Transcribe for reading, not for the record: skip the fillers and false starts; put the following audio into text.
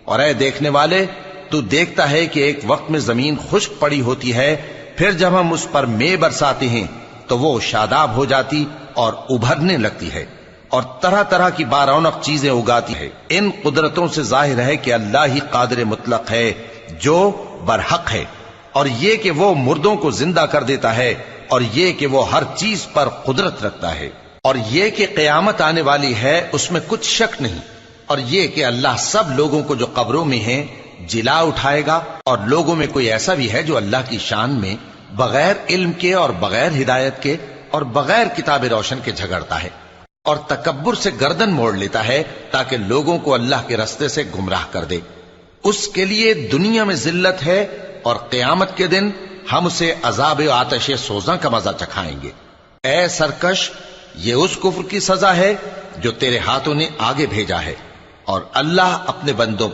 اور اے دیکھنے والے، تو دیکھتا ہے کہ ایک وقت میں زمین خشک پڑی ہوتی ہے، پھر جب ہم اس پر مے برساتے ہیں تو وہ شاداب ہو جاتی اور ابھرنے لگتی ہے اور طرح طرح کی بارونق چیزیں اگاتی ہے۔ ان قدرتوں سے ظاہر ہے کہ اللہ ہی قادر مطلق ہے جو برحق ہے، اور یہ کہ وہ مردوں کو زندہ کر دیتا ہے، اور یہ کہ وہ ہر چیز پر قدرت رکھتا ہے، اور یہ کہ قیامت آنے والی ہے اس میں کچھ شک نہیں، اور یہ کہ اللہ سب لوگوں کو جو قبروں میں ہیں جلا اٹھائے گا، اور لوگوں میں کوئی ایسا بھی ہے جو اللہ کی شان میں بغیر علم کے اور بغیر ہدایت کے اور بغیر کتاب روشن کے جھگڑتا ہے اور تکبر سے گردن موڑ لیتا ہے تاکہ لوگوں کو اللہ کے رستے سے گمراہ کر دے۔ اس کے لیے دنیا میں ذلت ہے، اور قیامت کے دن ہم اسے عذاب آتش سوزاں کا مزہ چکھائیں گے۔ اے سرکش، یہ اس کفر کی سزا ہے جو تیرے ہاتھوں نے آگے بھیجا ہے، اور اللہ اپنے بندوں